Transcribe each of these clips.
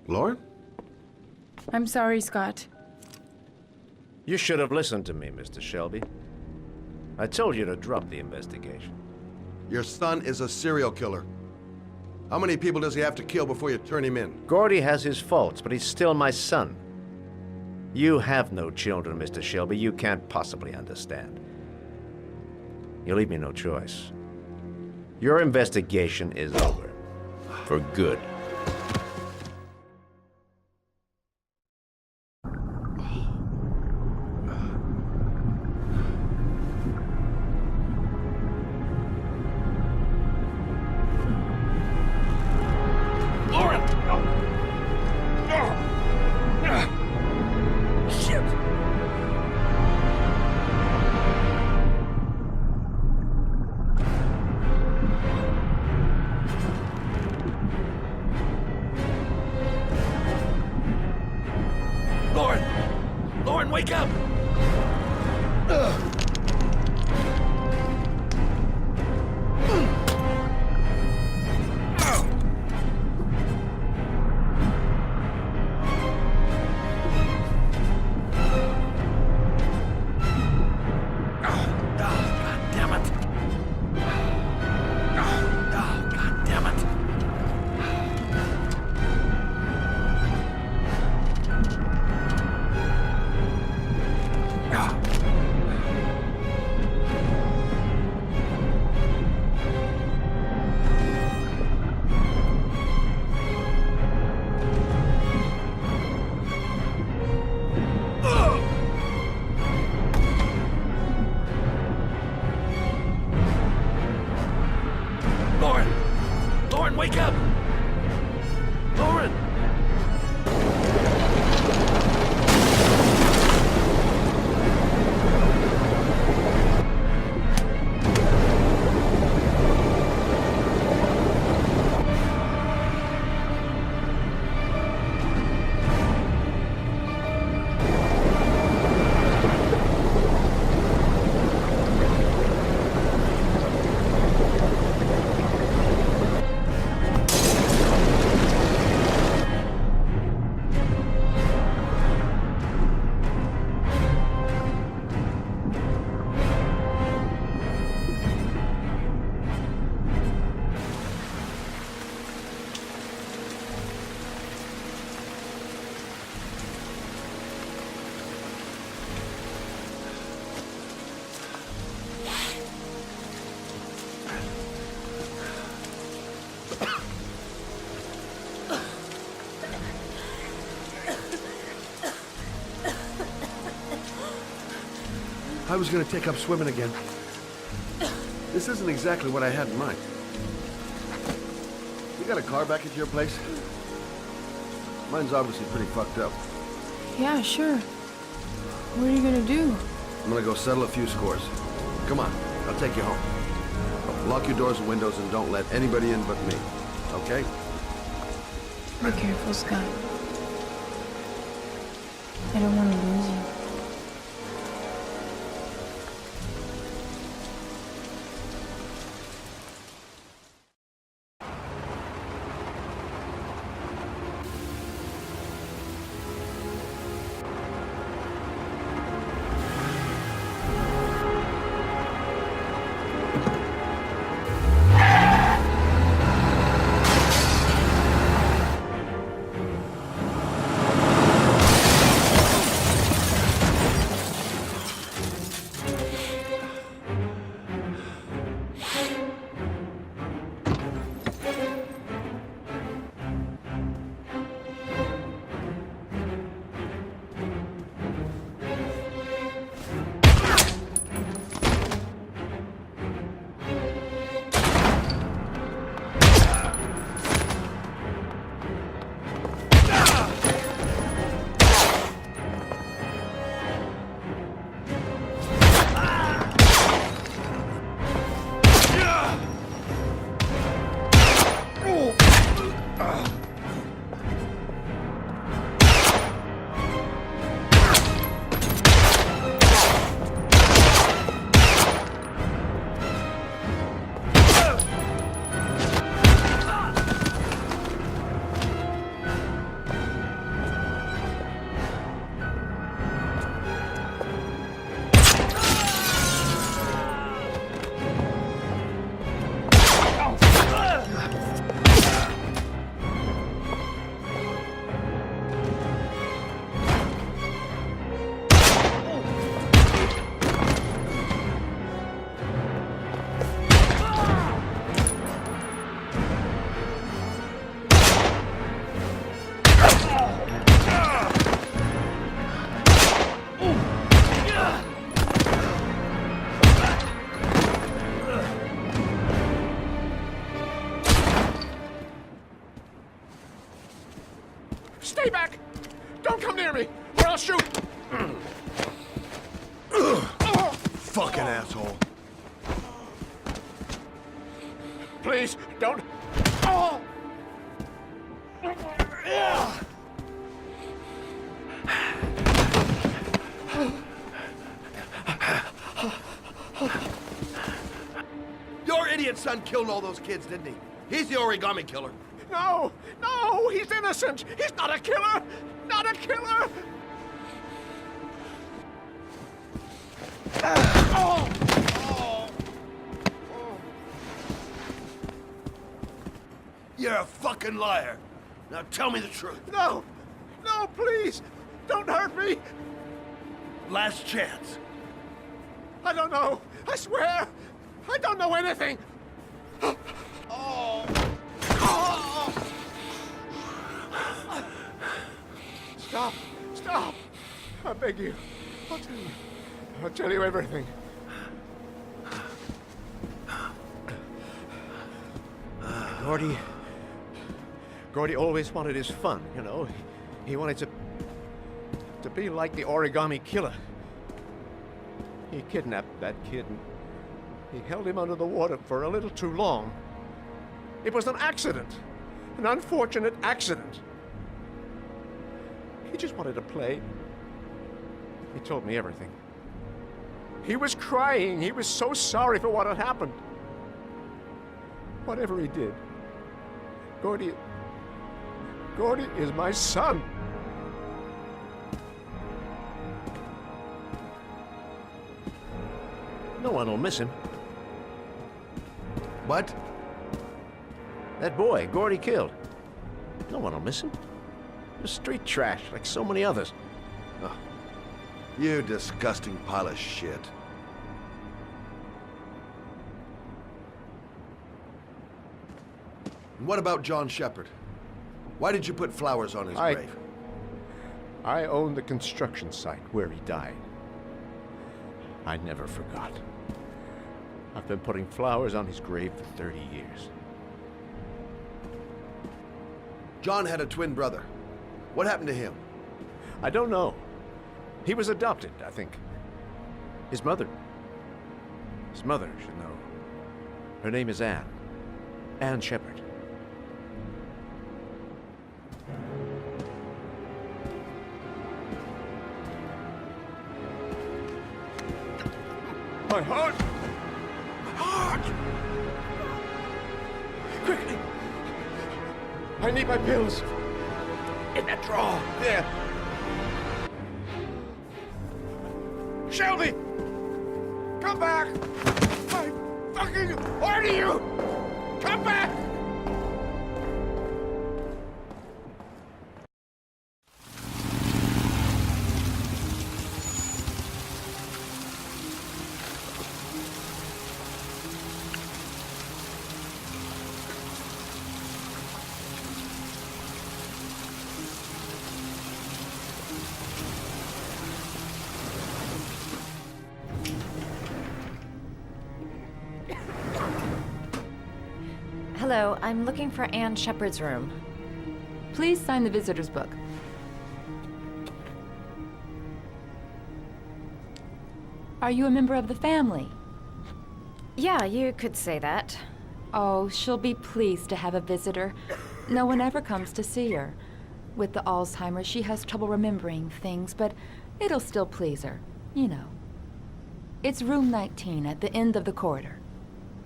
Lauren? I'm sorry, Scott. You should have listened to me, Mr. Shelby. I told you to drop the investigation. Your son is a serial killer. How many people does he have to kill before you turn him in? Gordy has his faults, but he's still my son. You have no children, Mr. Shelby. You can't possibly understand. You leave me no choice. Your investigation is over. For good. Lauren, wake up! Lauren, wake up! Lauren! I was gonna take up swimming again. This isn't exactly what I had in mind. You got a car back at your place? Mine's obviously pretty fucked up. Yeah, sure. What are you gonna do? I'm gonna go settle a few scores. Come on, I'll take you home. Lock your doors and windows and don't let anybody in but me. Okay? Be careful, Scott. I don't want to lose you. Stay back! Don't come near me, or I'll shoot! Fucking asshole. Please, don't... Oh! Your idiot son killed all those kids, didn't he? He's the Origami Killer. No! No! He's innocent! He's not a killer! Not a killer! Oh! Oh! You're a fucking liar. Now tell me the truth. No! No, please! Don't hurt me! Last chance. I don't know! I swear! I don't know anything! Oh! Oh! Stop! Stop! I beg you. I'll tell you. I'll tell you everything. Gordy always wanted his fun, you know. He wanted to be like the Origami Killer. He kidnapped that kid and he held him under the water for a little too long. It was an accident. An unfortunate accident. He just wanted to play. He told me everything. He was crying. He was so sorry for what had happened. Whatever he did, Gordy is my son. No one will miss him. What? That boy, Gordy killed. No one will miss him. He was street trash, like so many others. Oh, you disgusting pile of shit. And what about John Shepard? Why did you put flowers on his grave? I own the construction site where he died. I never forgot. I've been putting flowers on his grave for 30 years. John had a twin brother. What happened to him? I don't know. He was adopted, I think. His mother should know. Her name is Anne. Anne Shepard. My heart! My heart! Quickly! I need my pills. In that drawer. There. Shelby! Come back! I fucking order you! Come back! Hello, I'm looking for Anne Shepard's room. Please sign the visitor's book. Are you a member of the family? Yeah, you could say that. Oh, she'll be pleased to have a visitor. No one ever comes to see her. With the Alzheimer's, she has trouble remembering things, but it'll still please her, you know. It's room 19 at the end of the corridor.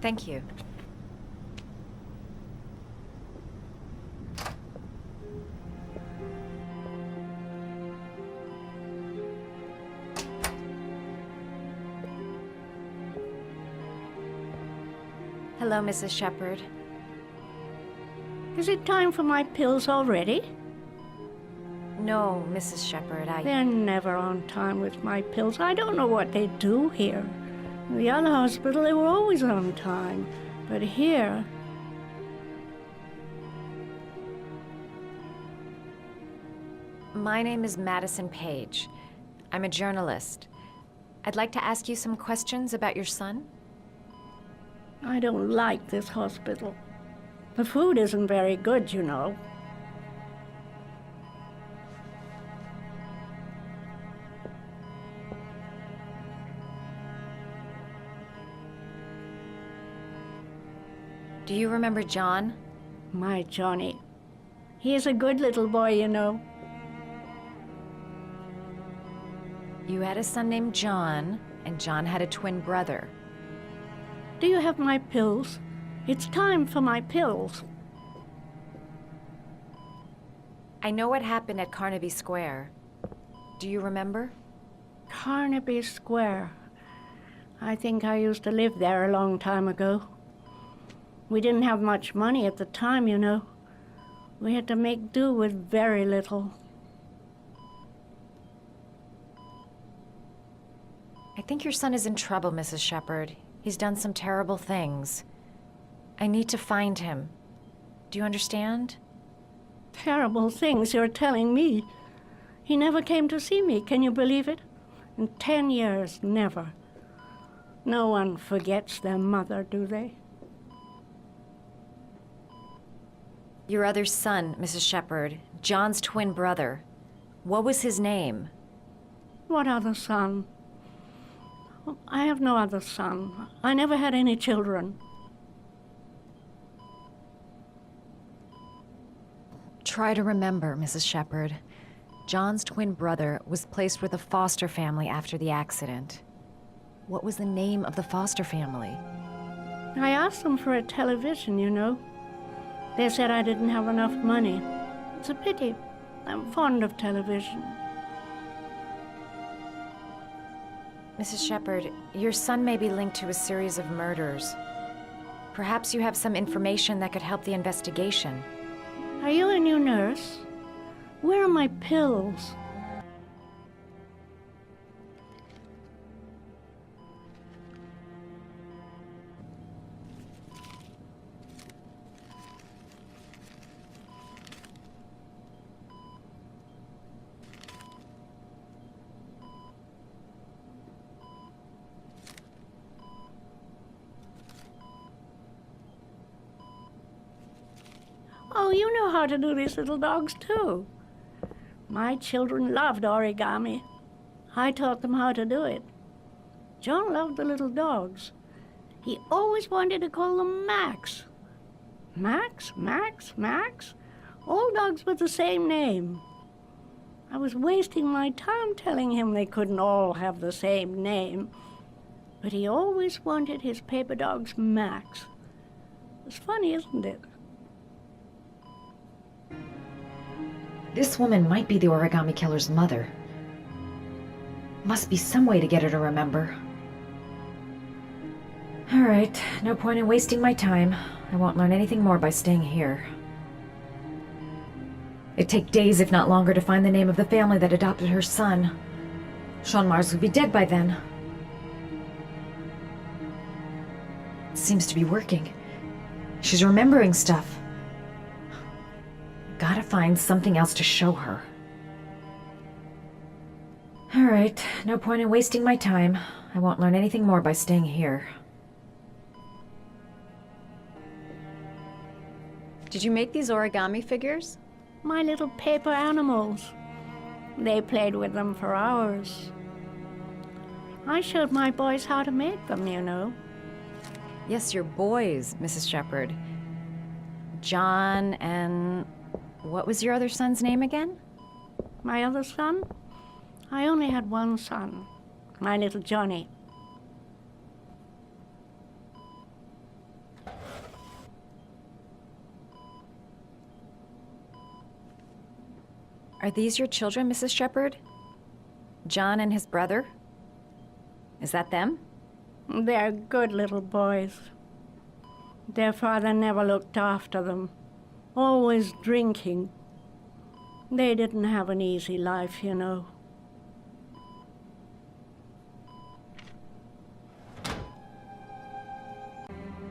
Thank you. Hello, Mrs. Shepard. Is it time for my pills already? No, Mrs. Shepard, They're never on time with my pills. I don't know what they do here. In the other hospital, they were always on time. But here... My name is Madison Page. I'm a journalist. I'd like to ask you some questions about your son. I don't like this hospital. The food isn't very good, you know. Do you remember John? My Johnny. He is a good little boy, you know. You had a son named John, and John had a twin brother. Do you have my pills? It's time for my pills. I know what happened at Carnaby Square. Do you remember? Carnaby Square. I think I used to live there a long time ago. We didn't have much money at the time, you know. We had to make do with very little. I think your son is in trouble, Mrs. Shepherd. He's done some terrible things. I need to find him. Do you understand? Terrible things you're telling me. He never came to see me, can you believe it? In 10 years, never. No one forgets their mother, do they? Your other son, Mrs. Shepherd, John's twin brother. What was his name? What other son? I have no other son. I never had any children. Try to remember, Mrs. Shepherd. John's twin brother was placed with a foster family after the accident. What was the name of the foster family? I asked them for a television, you know. They said I didn't have enough money. It's a pity. I'm fond of television. Mrs. Shepherd, your son may be linked to a series of murders. Perhaps you have some information that could help the investigation. Are you a new nurse? Where are my pills? Oh, you know how to do these little dogs, too. My children loved origami. I taught them how to do it. John loved the little dogs. He always wanted to call them Max. Max, Max, Max. All dogs with the same name. I was wasting my time telling him they couldn't all have the same name. But he always wanted his paper dogs Max. It's funny, isn't it? This woman might be the Origami Killer's mother. Must be some way to get her to remember. All right, no point in wasting my time. I won't learn anything more by staying here. It'd take days, if not longer, to find the name of the family that adopted her son. Sean Mars would be dead by then. It seems to be working. She's remembering stuff. Gotta find something else to show her. All right, no point in wasting my time. I won't learn anything more by staying here. Did you make these origami figures? My little paper animals. They played with them for hours. I showed my boys how to make them, you know. Yes, your boys, Mrs. Shepherd. John and... what was your other son's name again? My other son? I only had one son, my little Johnny. Are these your children, Mrs. Shepherd? John and his brother? Is that them? They're good little boys. Their father never looked after them, always drinking. They didn't have an easy life, you know.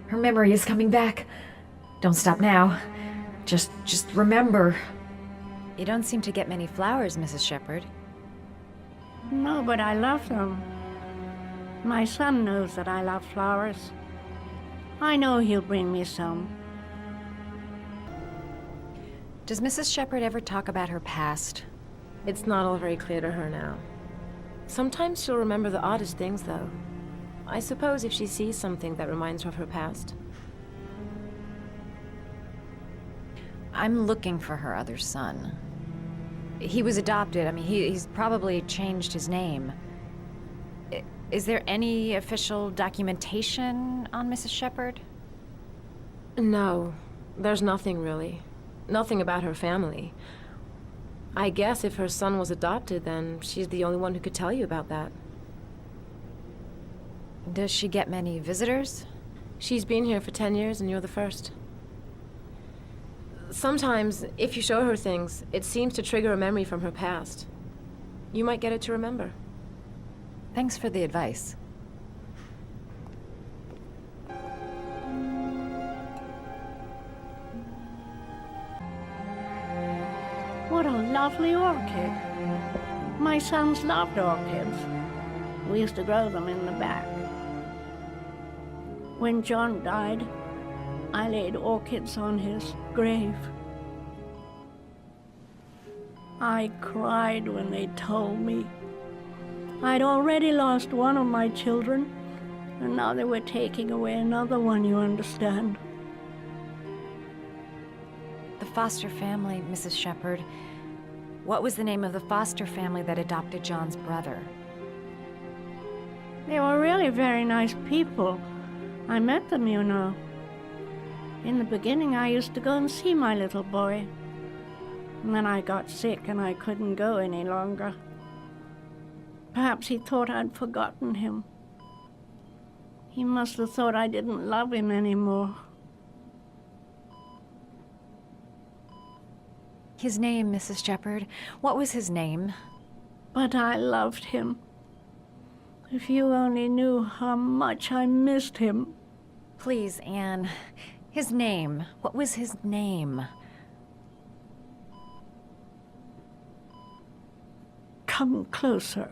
Her memory is coming back. Don't stop now. Just remember. You don't seem to get many flowers, Mrs. Shepherd. No, but I love them. My son knows that I love flowers. I know he'll bring me some. Does Mrs. Shepherd ever talk about her past? It's not all very clear to her now. Sometimes she'll remember the oddest things, though. I suppose if she sees something that reminds her of her past. I'm looking for her other son. He was adopted. I mean, he's probably changed his name. Is there any official documentation on Mrs. Shepherd? No, there's nothing really. Nothing about her family. I guess if her son was adopted, then she's the only one who could tell you about that. Does she get many visitors? She's been here for 10 years and you're the first. Sometimes, if you show her things, it seems to trigger a memory from her past. You might get it to remember. Thanks for the advice. What a lovely orchid. My sons loved orchids. We used to grow them in the back. When John died, I laid orchids on his grave. I cried when they told me. I'd already lost one of my children, and now they were taking away another one, you understand. The foster family, Mrs. Shepherd. What was the name of the foster family that adopted John's brother? They were really very nice people. I met them, you know. In the beginning, I used to go and see my little boy. And then I got sick and I couldn't go any longer. Perhaps he thought I'd forgotten him. He must have thought I didn't love him anymore. His name, Mrs. Shepherd. What was his name? But I loved him. If you only knew how much I missed him. Please, Anne. His name. What was his name? Come closer.